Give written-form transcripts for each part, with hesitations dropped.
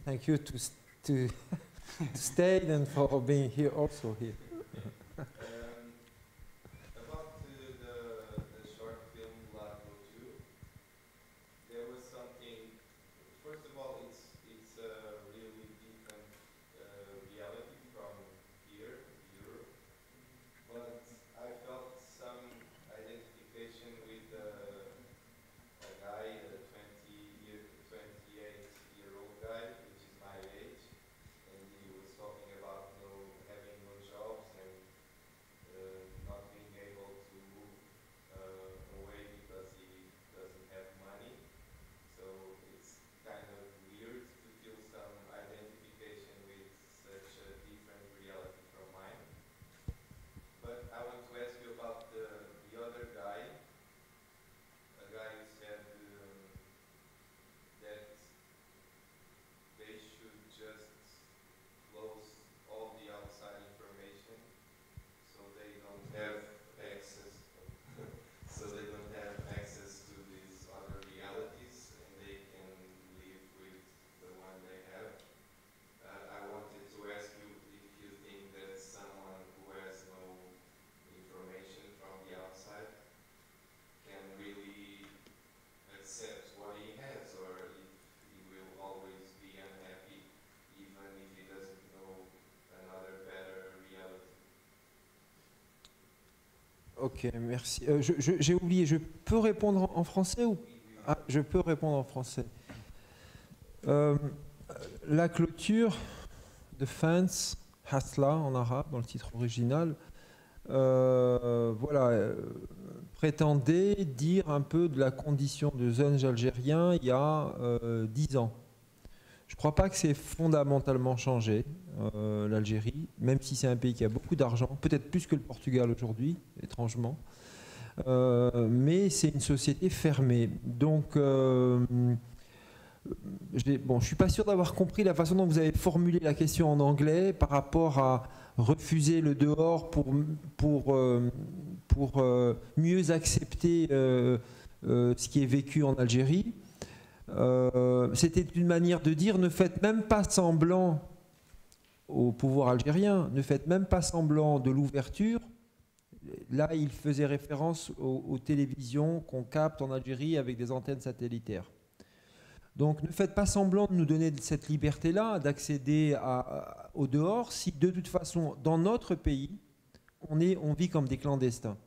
thank you to stay and for being here also here. About the short film La Couture, there was something. First of all, it's a really different reality from here, Europe. But I felt some identification with a guy, a 28-year-old guy, which is my age, and he was talking about having no jobs and not being able to move away because he doesn't have money. So it's kind of weird to feel some identification with such a different reality from mine. But I want to ask you about the other guy, a guy who said that they should just close all the outside information so they don't have access to these other realities and they can live with the one they have. I wanted to ask you if you think that someone who has no information from the outside can really accept what he has, or if he will always be unhappy even if he doesn't know another better reality. Ok, merci. J'ai oublié, je peux répondre en français ou... Ah, je peux répondre en français. La clôture de Fence, Hasla en arabe, dans le titre original, prétendait dire un peu de la condition de jeunes Algériens il y a 10 ans. Je ne crois pas que c'est fondamentalement changé, l'Algérie, même si c'est un pays qui a beaucoup d'argent, peut-être plus que le Portugal aujourd'hui, étrangement. Mais c'est une société fermée. Donc, je ne suis pas sûr d'avoir compris la façon dont vous avez formulé la question en anglais par rapport à refuser le dehors pour mieux accepter ce qui est vécu en Algérie. C'était une manière de dire ne faites même pas semblant au pouvoir algérien, ne faites même pas semblant de l'ouverture. Là, il faisait référence aux télévisions qu'on capte en Algérie avec des antennes satellitaires. Donc ne faites pas semblant de nous donner cette liberté-là d'accéder au dehors si de toute façon, dans notre pays, on vit comme des clandestins.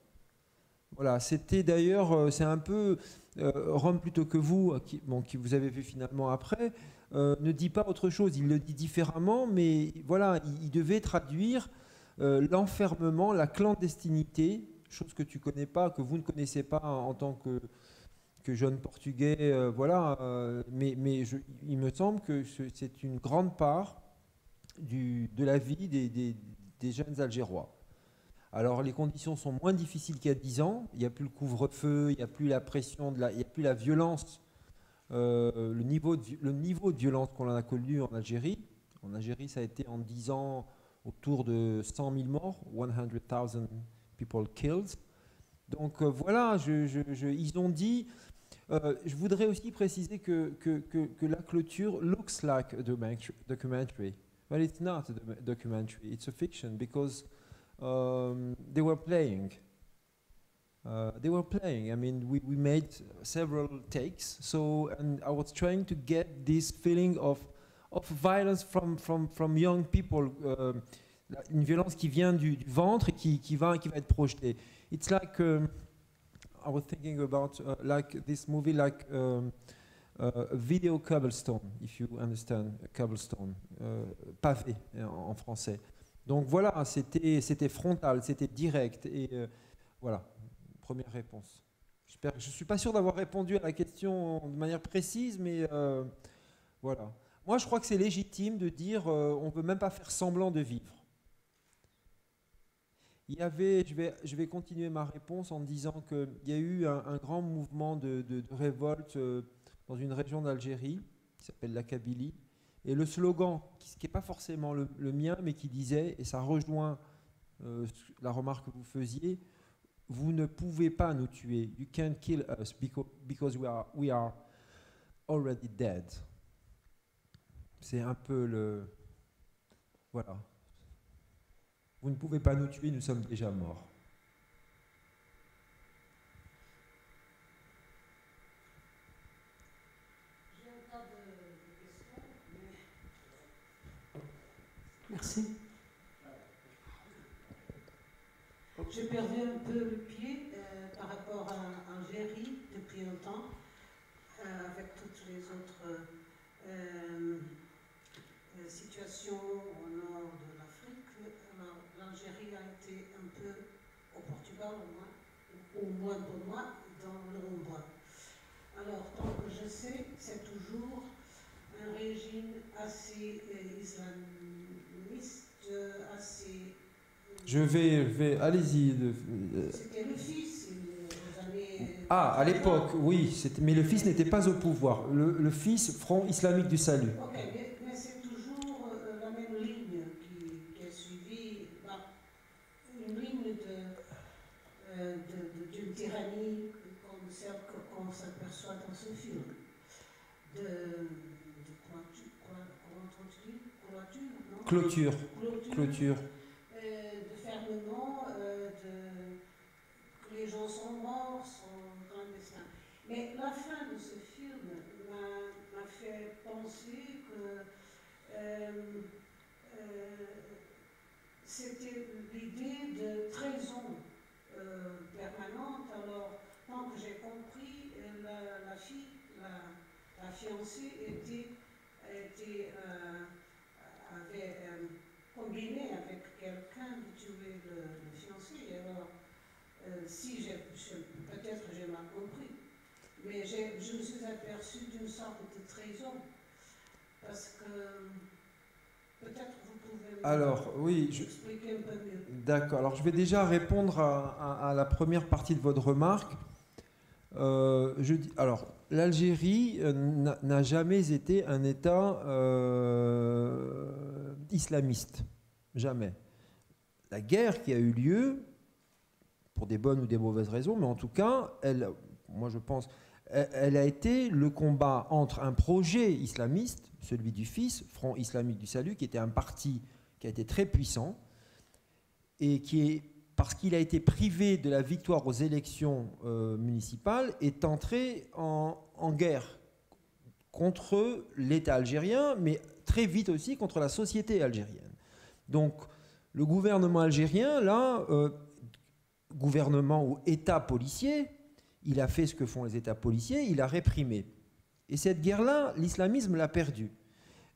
Voilà, c'était d'ailleurs, c'est un peu Rome plutôt que vous, qui vous avez vu finalement après, ne dit pas autre chose, il le dit différemment, mais voilà, il devait traduire l'enfermement, la clandestinité, chose que tu connais pas, que vous ne connaissez pas en tant que jeune portugais, mais il me semble que c'est une grande part de la vie des jeunes Algérois. Alors les conditions sont moins difficiles qu'il y a 10 ans, il n'y a plus le couvre-feu, il n'y a plus la pression, il n'y a plus la violence, le niveau de violence qu'on a connu en Algérie. En Algérie, ça a été en 10 ans autour de 100 000 morts, 100,000 people killed. Donc voilà, ils ont dit, je voudrais aussi préciser que la clôture looks like a documentary, but it's not a documentary, it's a fiction because they were playing. I mean, we made several takes. And I was trying to get this feeling of violence from young people. Une violence qui vient du ventre et qui va être projetée. It's like I was thinking about like this movie, like Video Cobblestone, if you understand Cobblestone, pavé en français. Donc voilà, c'était frontal, c'était direct. Et voilà, première réponse. Je ne suis pas sûr d'avoir répondu à la question de manière précise, mais voilà. Moi, je crois que c'est légitime de dire on ne peut même pas faire semblant de vivre. Je vais continuer ma réponse en disant qu'il y a eu un grand mouvement de révolte dans une région d'Algérie qui s'appelle la Kabylie. Et le slogan, qui n'est pas forcément le mien, mais qui disait, et ça rejoint la remarque que vous faisiez, vous ne pouvez pas nous tuer. You can't kill us because we are already dead. C'est un peu le... Voilà. Vous ne pouvez pas nous tuer, nous sommes déjà morts. J'ai un tas de questions, mais... Merci. J'ai perdu un peu le pied par rapport à Algérie depuis longtemps, avec toutes les autres situations au nord de l'Afrique. Alors, l'Algérie a été un peu, au Portugal au moins pour moi, dans l'ombre. Alors, tant que je sais, c'est toujours un régime assez islamiste, assez... Allez-y. C'était le fils, aux années... Ah, à l'époque, oui, mais le fils n'était pas au pouvoir. Le fils, Front islamique du salut. Ok, mais c'est toujours la même ligne qui est suivie, une ligne d'une tyrannie comme celle qu'on s'aperçoit dans ce film. Clôture. De fermement, que les gens sont morts, sont clandestins. Mais la fin de ce film m'a fait penser que c'était l'idée de trahison permanente. Alors, tant que j'ai compris, la fille, la fiancée avait combiné avec quelqu'un de tuer le fiancé. Alors, peut-être j'ai mal compris, mais je me suis aperçue d'une sorte de trahison, parce que peut-être vous pouvez expliquer un peu mieux. D'accord, alors je vais déjà répondre à la première partie de votre remarque. Alors, l'Algérie n'a jamais été un État islamiste. Jamais. La guerre qui a eu lieu, pour des bonnes ou des mauvaises raisons, mais en tout cas, moi je pense, elle a été le combat entre un projet islamiste, celui du fils, Front islamique du salut, qui était un parti qui a été très puissant, et qui, parce qu'il a été privé de la victoire aux élections municipales, est entré en guerre contre l'État algérien, mais très vite aussi contre la société algérienne. Donc le gouvernement algérien, là, gouvernement ou État policier, il a fait ce que font les États policiers, il a réprimé. Et cette guerre-là, l'islamisme l'a perdue.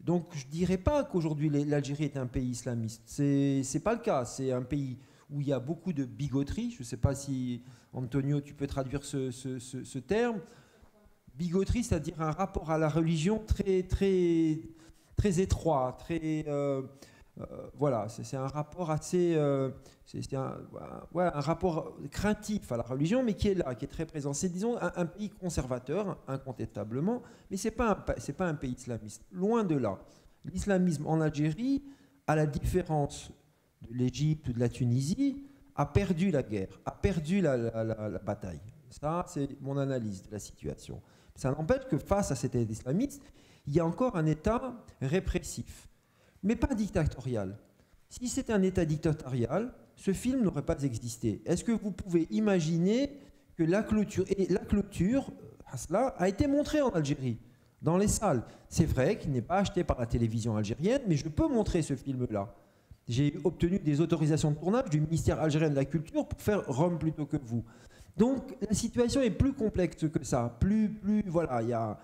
Donc je ne dirais pas qu'aujourd'hui l'Algérie est un pays islamiste. Ce n'est pas le cas. C'est un pays où il y a beaucoup de bigoterie. Je ne sais pas si, Antonio, tu peux traduire ce terme. Bigoterie, c'est-à-dire un rapport à la religion très, très, très étroit, très... voilà, c'est un rapport assez... c'est un rapport craintif à la religion, mais qui est là, qui est très présent. C'est, disons, un pays conservateur, incontestablement, mais ce n'est pas un pays islamiste. Loin de là. L'islamisme en Algérie, à la différence de l'Égypte ou de la Tunisie, a perdu la guerre, a perdu la bataille. Ça, c'est mon analyse de la situation. Ça n'empêche que face à cet État islamiste, il y a encore un État répressif, mais pas dictatorial. Si c'était un État dictatorial, ce film n'aurait pas existé. Est-ce que vous pouvez imaginer que la clôture, Hasla, a été montrée en Algérie, dans les salles? C'est vrai qu'il n'est pas acheté par la télévision algérienne, mais je peux montrer ce film-là. J'ai obtenu des autorisations de tournage du ministère algérien de la Culture pour faire Rome plutôt que vous. Donc la situation est plus complexe que ça. Voilà, il y a...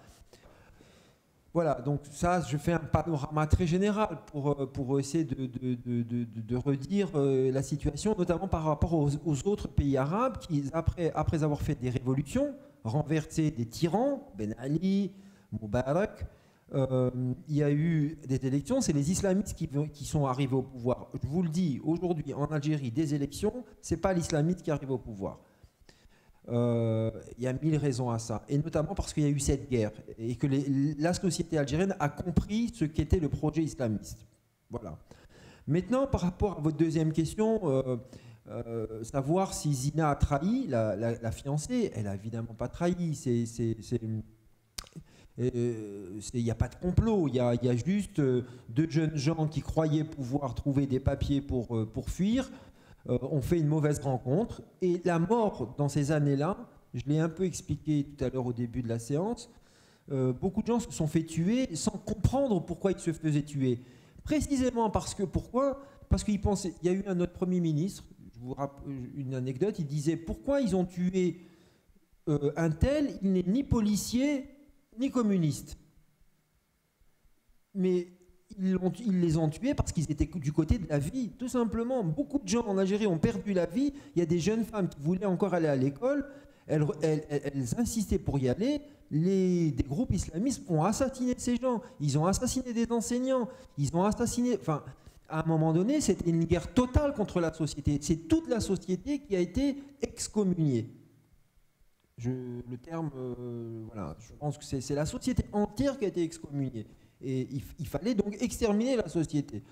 Voilà, donc ça, je fais un panorama très général pour essayer de redire la situation, notamment par rapport aux autres pays arabes qui, après avoir fait des révolutions, renversé des tyrans, Ben Ali, Moubarak, il y a eu des élections, c'est les islamistes qui sont arrivés au pouvoir. Je vous le dis, aujourd'hui en Algérie, des élections, ce n'est pas l'islamiste qui arrive au pouvoir. Il y a 1000 raisons à ça, et notamment parce qu'il y a eu cette guerre et que la société algérienne a compris ce qu'était le projet islamiste. Voilà. Maintenant, par rapport à votre deuxième question, savoir si Zina a trahi la fiancée, elle n'a évidemment pas trahi. Il n'y a pas de complot, il y a juste deux jeunes gens qui croyaient pouvoir trouver des papiers pour fuir, ont fait une mauvaise rencontre, et la mort dans ces années-là, je l'ai un peu expliqué tout à l'heure au début de la séance, beaucoup de gens se sont fait tuer sans comprendre pourquoi ils se faisaient tuer. Précisément pourquoi? Parce qu'il pensait, il y a eu un autre Premier ministre, je vous rappelle une anecdote, il disait pourquoi ils ont tué un tel, il n'est ni policier ni communiste. Mais ils les ont tués parce qu'ils étaient du côté de la vie, tout simplement. Beaucoup de gens en Algérie ont perdu la vie. Il y a des jeunes femmes qui voulaient encore aller à l'école. Elles insistaient pour y aller. Des groupes islamistes ont assassiné ces gens. Ils ont assassiné des enseignants. Ils ont assassiné... Enfin, à un moment donné, c'était une guerre totale contre la société. C'est toute la société qui a été excommuniée. Le terme, voilà, je pense que c'est la société entière qui a été excommuniée. Et il fallait donc exterminer la société.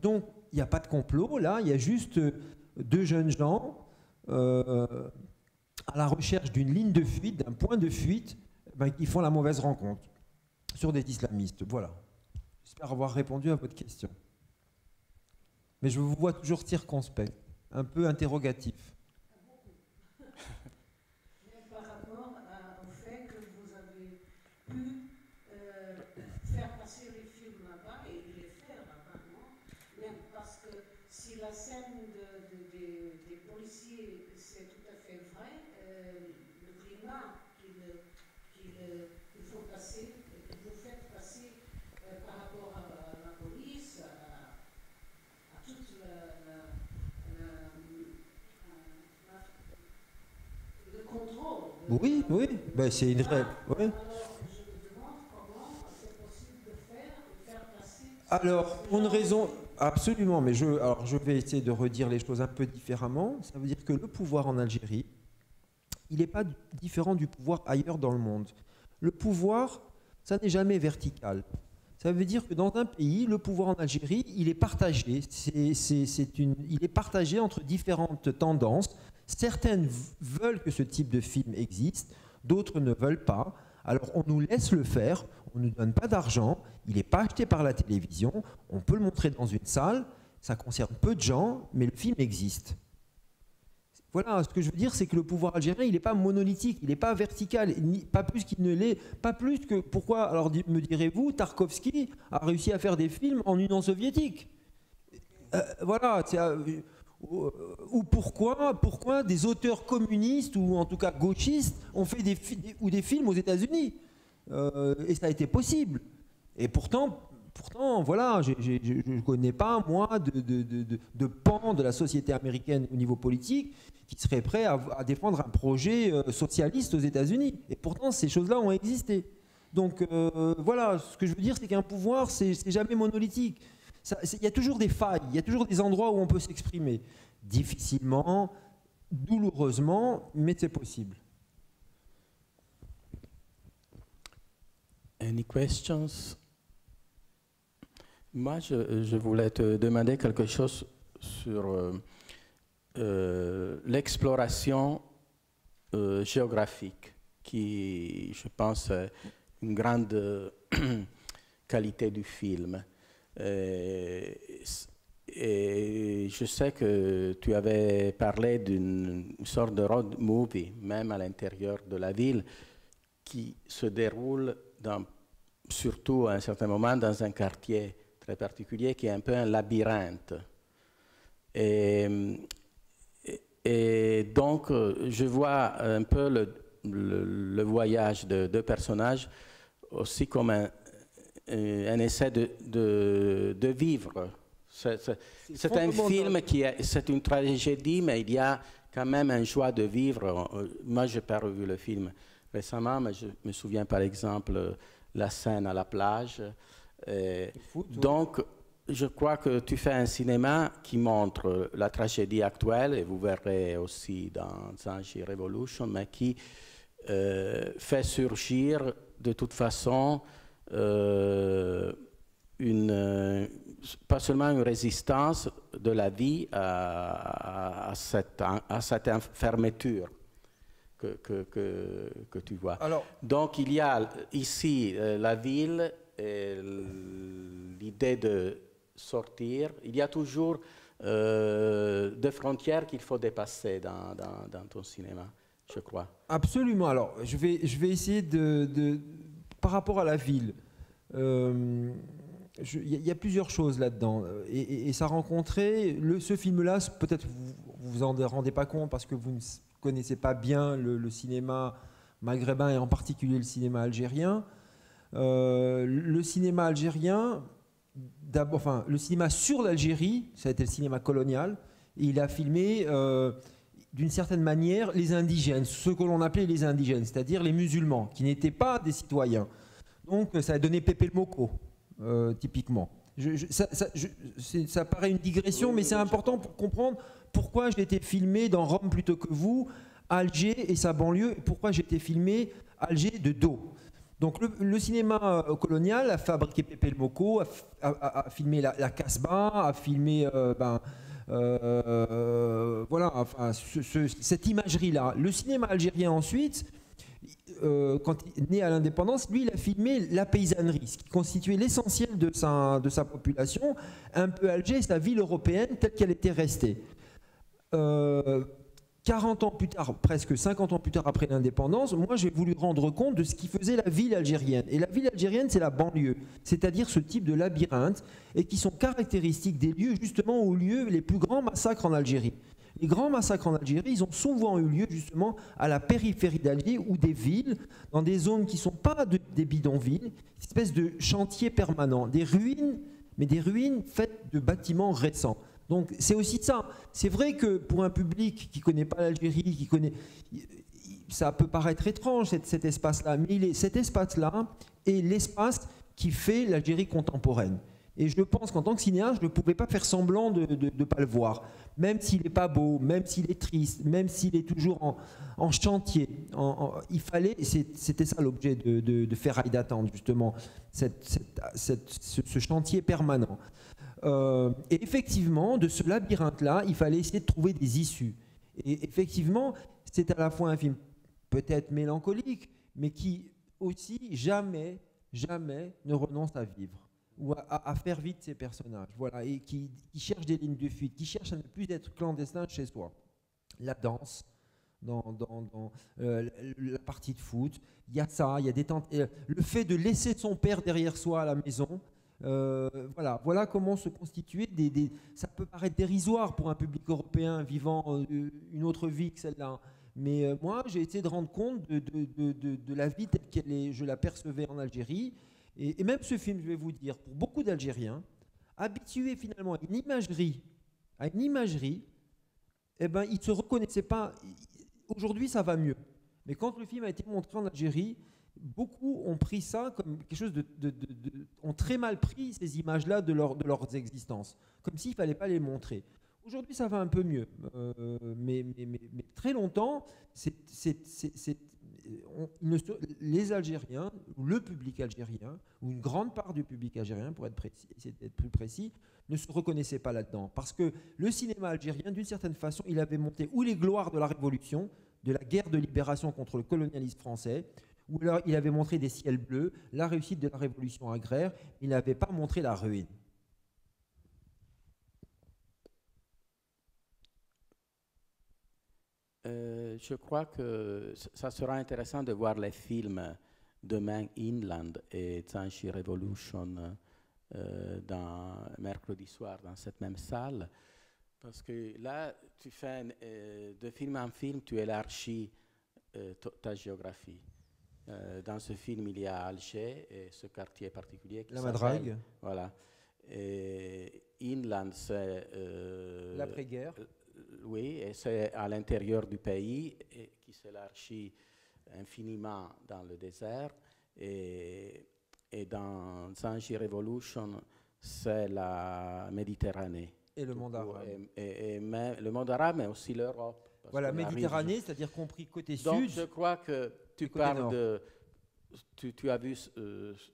Donc, il n'y a pas de complot, là, il y a juste deux jeunes gens à la recherche d'une ligne de fuite, d'un point de fuite, qui font la mauvaise rencontre sur des islamistes. Voilà. J'espère avoir répondu à votre question. Mais je vous vois toujours circonspect, un peu interrogatif. La scène des policiers, c'est tout à fait vrai. Le climat qu'il faut passer, que vous faites passer par rapport à la police, à toute le contrôle. Oui, oui, ben, c'est une vraie. Oui. Alors, je me demande comment c'est possible de faire passer. Alors, pour une raison. Absolument, mais je vais essayer de redire les choses un peu différemment. Ça veut dire que le pouvoir en Algérie, il n'est pas différent du pouvoir ailleurs dans le monde. Le pouvoir, ça n'est jamais vertical. Ça veut dire que dans un pays, le pouvoir en Algérie, il est partagé. Il est partagé entre différentes tendances. Certaines veulent que ce type de film existe, d'autres ne veulent pas. Alors on nous laisse le faire, on ne nous donne pas d'argent, il n'est pas acheté par la télévision, on peut le montrer dans une salle, ça concerne peu de gens, mais le film existe. Voilà, ce que je veux dire, c'est que le pouvoir algérien, il n'est pas monolithique, il n'est pas vertical, pas plus qu'il ne l'est, pas plus que... Pourquoi, alors me direz-vous, Tarkovsky a réussi à faire des films en Union soviétique? Voilà, ou pourquoi des auteurs communistes ou en tout cas gauchistes ont fait des films aux États-Unis, et ça a été possible. Et pourtant voilà, je ne connais pas, moi, de pan de la société américaine au niveau politique qui serait prêt à défendre un projet socialiste aux États-Unis. Et pourtant, ces choses-là ont existé. Donc voilà, ce que je veux dire, c'est qu'un pouvoir, c'est jamais monolithique. Il y a toujours des failles, il y a toujours des endroits où on peut s'exprimer. Difficilement, douloureusement, mais c'est possible. Any questions? Moi, je voulais te demander quelque chose sur l'exploration géographique, qui, je pense, est une grande qualité du film. Et je sais que tu avais parlé d'une sorte de road movie, même à l'intérieur de la ville, qui se déroule surtout à un certain moment dans un quartier très particulier qui est un peu un labyrinthe. Et donc, je vois un peu le voyage de deux personnages aussi comme un essai de vivre. C'est un film c'est une tragédie, mais il y a quand même une joie de vivre. Moi, je n'ai pas revu le film récemment, mais je me souviens par exemple la scène à la plage. Donc, je crois que tu fais un cinéma qui montre la tragédie actuelle, et vous verrez aussi dans Zanji Revolution, mais qui fait surgir de toute façon pas seulement une résistance de la vie à cette fermeture que tu vois. Alors, Donc il y a ici la ville, et l'idée de sortir. Il y a toujours des frontières qu'il faut dépasser dans ton cinéma, je crois. absolument. Alors, je vais essayer par rapport à la ville. Il y a plusieurs choses là-dedans. Et ça rencontrait. Ce film-là, peut-être vous en rendez pas compte parce que vous ne connaissez pas bien le cinéma maghrébin et en particulier le cinéma algérien. Le cinéma algérien, d'abord, enfin, le cinéma sur l'Algérie, ça a été le cinéma colonial. Et il a filmé, d'une certaine manière, les indigènes, ce que l'on appelait les indigènes, c'est-à-dire les musulmans, qui n'étaient pas des citoyens. Donc, ça a donné Pepe le Moko, typiquement. Ça paraît une digression, mais c'est important pour comprendre pourquoi j'ai été filmé dans Rome plutôt que vous, Alger et sa banlieue, et pourquoi j'ai été filmé Alger de dos. Donc le cinéma colonial a fabriqué Pepe le Moko, a filmé la Casbah, a filmé voilà, enfin, cette imagerie-là. Le cinéma algérien ensuite, quand il est né à l'indépendance, lui, il a filmé la paysannerie, ce qui constituait l'essentiel de sa population, un peu Alger, sa ville européenne telle qu'elle était restée. 40 ans plus tard, presque 50 ans plus tard après l'indépendance, moi j'ai voulu rendre compte de ce qui faisait la ville algérienne. Et la ville algérienne, c'est la banlieue, c'est-à-dire ce type de labyrinthe, et qui sont caractéristiques des lieux justement où ont lieu les plus grands massacres en Algérie. Les grands massacres en Algérie, ils ont souvent eu lieu justement à la périphérie d'Alger ou des villes, dans des zones qui ne sont pas des bidonvilles, une espèce de chantier permanent, des ruines, mais des ruines faites de bâtiments récents. Donc c'est aussi ça. C'est vrai que pour un public qui ne connaît pas l'Algérie, ça peut paraître étrange cet espace-là, mais cet espace-là est l'espace qui fait l'Algérie contemporaine. Et je pense qu'en tant que cinéaste, je ne pouvais pas faire semblant de ne pas le voir. Même s'il n'est pas beau, même s'il est triste, même s'il est toujours en chantier. Il fallait, c'était ça l'objet de Ferraille d'attente, justement, ce chantier permanent. Et effectivement, de ce labyrinthe-là, il fallait essayer de trouver des issues. Et effectivement, c'est à la fois un film peut-être mélancolique, mais qui aussi jamais ne renonce à vivre ou à faire vivre ses personnages. Voilà, et qui cherche des lignes de fuite, qui cherche à ne plus être clandestin chez soi. La danse, dans la partie de foot, il y a ça, il y a le fait de laisser son père derrière soi à la maison. Voilà comment se constituer ça peut paraître dérisoire pour un public européen vivant une autre vie que celle-là. Mais moi, j'ai essayé de rendre compte de la vie telle je la percevais en Algérie. Et même ce film, je vais vous dire, pour beaucoup d'Algériens, habitués finalement à une imagerie, eh ben, ils ne se reconnaissaient pas. Aujourd'hui, ça va mieux. Mais quand le film a été montré en Algérie, beaucoup ont pris ça comme quelque chose ont très mal pris ces images-là de leurs existences, comme s'il ne fallait pas les montrer. Aujourd'hui, ça va un peu mieux, mais très longtemps, les Algériens, ou le public algérien, ou une grande part du public algérien, pour essayer d'être plus précis, ne se reconnaissait pas là-dedans. Parce que le cinéma algérien, d'une certaine façon, il avait monté ou les gloires de la Révolution, de la guerre de libération contre le colonialisme français, ou alors il avait montré des ciels bleus, la réussite de la révolution agraire, il n'avait pas montré la ruine. Je crois que ça sera intéressant de voir les films demain Inland et Zanchi Revolution dans mercredi soir dans cette même salle, parce que là tu fais de film en film, tu élargis ta géographie. Dans ce film, il y a Alger et ce quartier particulier qui La Madrague. Voilà. Et Inland, c'est l'après-guerre. Oui, et c'est à l'intérieur du pays et qui s'élargit infiniment dans le désert. Et dans Zanchi Revolution, c'est la Méditerranée. Et le monde arabe. Et le monde arabe, mais aussi l'Europe. Voilà, Méditerranée, c'est-à-dire compris côté Donc, sud. je crois que tu parles de... Tu as vu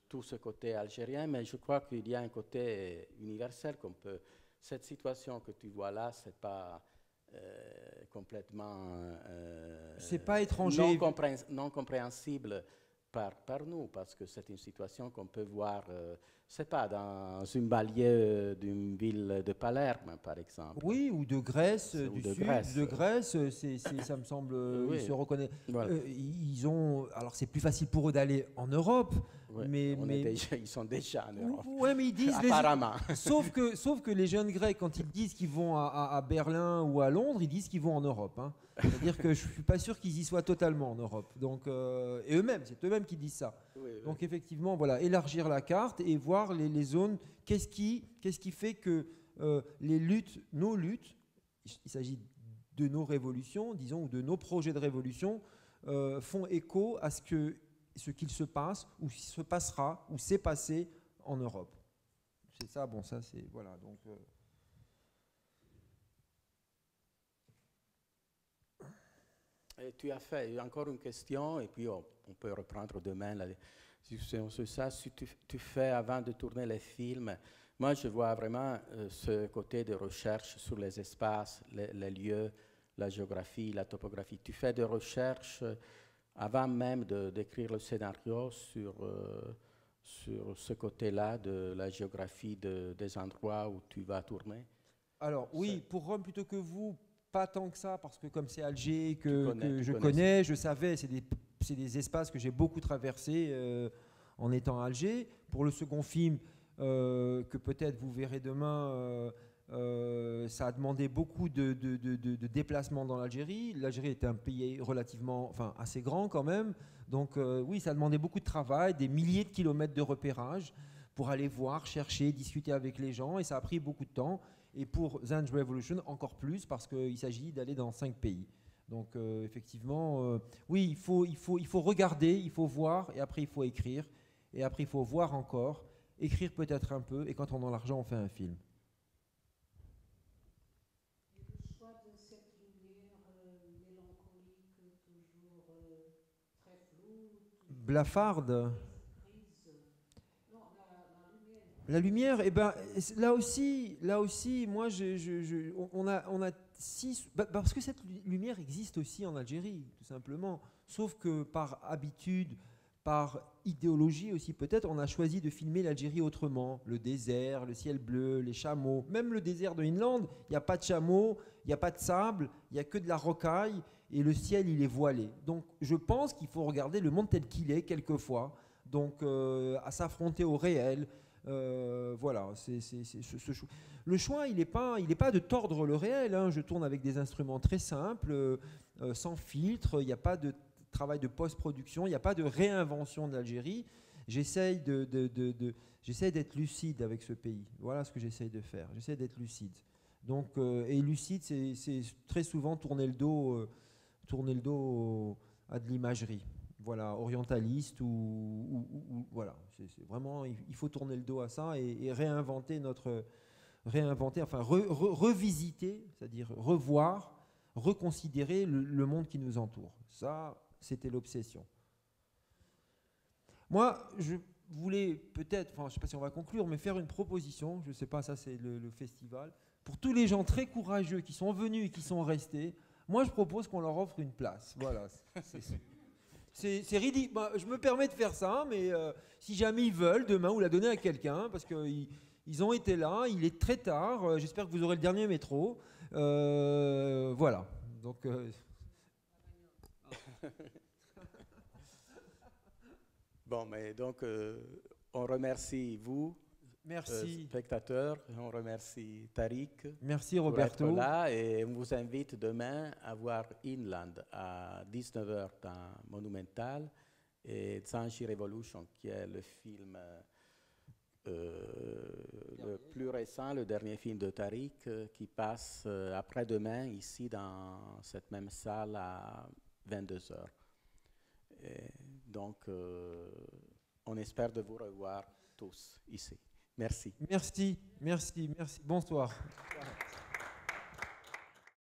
tout ce côté algérien, mais je crois qu'il y a un côté universel qu'on peut... Cette situation que tu vois là, ce n'est pas complètement c'est pas étranger. Non compréhensible par nous, parce que c'est une situation qu'on peut voir, c'est pas dans une banlieue d'une ville de Palerme, par exemple. Oui, ou de Grèce, Ou du de sud, Grèce. de Grèce, ça me semble, Oui. ils se reconnaissent. Voilà. Ils ont, alors c'est plus facile pour eux d'aller en Europe, Ouais, mais ils sont déjà en Europe. ouais, mais ils disent Apparemment. sauf que les jeunes Grecs, quand ils disent qu'ils vont à Berlin ou à Londres, ils disent qu'ils vont en Europe. Hein. C'est-à-dire que je suis pas sûr qu'ils y soient totalement en Europe. Donc, et eux-mêmes, c'est eux-mêmes qui disent ça. Oui, oui. Donc effectivement, voilà, élargir la carte et voir les zones. Qu'est-ce qui fait que nos luttes, il s'agit de nos révolutions, disons, ou de nos projets de révolution, font écho à ce qu'il se passe, ou se passera, ou s'est passé en Europe. C'est ça, bon, ça c'est... Voilà, donc... Et tu as fait encore une question, et puis on peut reprendre demain la discussion sur ça. Si tu fais, avant de tourner les films, moi je vois vraiment ce côté de recherche sur les espaces, les lieux, la géographie, la topographie. Tu fais des recherches avant même d'écrire le scénario sur ce côté-là de la géographie des endroits où tu vas tourner? Alors oui, pour Rome plutôt que vous, pas tant que ça, parce que comme c'est Alger que je connais connais, je savais, c'est des espaces que j'ai beaucoup traversés en étant à Alger. Pour le second film, que peut-être vous verrez demain, ça a demandé beaucoup de déplacements dans l'Algérie. L'Algérie était un pays relativement, enfin assez grand quand même. Donc oui, ça a demandé beaucoup de travail, des milliers de kilomètres de repérage pour aller voir, chercher, discuter avec les gens. Et ça a pris beaucoup de temps. Et pour Zanj Revolution, encore plus, parce qu'il s'agit d'aller dans 5 pays. Donc effectivement, oui, il faut regarder, il faut voir, et après il faut écrire. Et après il faut voir encore, écrire peut-être un peu, et quand on a l'argent, on fait un film. Et le choix de cette lumière mélancolique, toujours très floue, Blafarde. grise. Non, la lumière. La lumière, eh ben, là aussi, moi, on a parce que cette lumière existe aussi en Algérie, tout simplement. Sauf que par habitude, par idéologie aussi peut-être, on a choisi de filmer l'Algérie autrement. Le désert, le ciel bleu, les chameaux. Même le désert de Inland, il n'y a pas de chameaux, il n'y a pas de sable, il n'y a que de la rocaille et le ciel, il est voilé. Donc je pense qu'il faut regarder le monde tel qu'il est quelquefois, donc à s'affronter au réel. Voilà, le choix, il n'est pas de tordre le réel. Hein. Je tourne avec des instruments très simples, sans filtre. Il n'y a pas de travail de post-production. Il n'y a pas de réinvention de l'Algérie. J'essaye d'être lucide avec ce pays. Voilà ce que j'essaye de faire. J'essaie d'être lucide. Donc, et lucide, c'est très souvent tourner le dos à de l'imagerie. Voilà, orientaliste ou voilà, c'est vraiment, il faut tourner le dos à ça et réinventer enfin revisiter, c'est-à-dire revoir, reconsidérer le monde qui nous entoure. Ça, c'était l'obsession. Moi, je voulais peut-être, enfin, je ne sais pas si on va conclure, mais faire une proposition. Je ne sais pas, ça c'est le festival. Pour tous les gens très courageux qui sont venus et qui sont restés, moi je propose qu'on leur offre une place. Voilà, c'est ridicule. Bah, je me permets de faire ça, mais si jamais ils veulent, demain, vous la donnez à quelqu'un, parce qu'ils ont été là, il est très tard, j'espère que vous aurez le dernier métro. Voilà. Donc, Bon, mais donc, on remercie vous, merci. spectateurs, on remercie Tariq. Merci Pour Roberto. être là, et on vous invite demain à voir Inland à 19h dans Monumental et Zanj Revolution, qui est le film le plus récent, le dernier film de Tariq, qui passe après-demain ici dans cette même salle à 22h. Et donc, on espère de vous revoir tous ici. Merci. Merci. Bonsoir.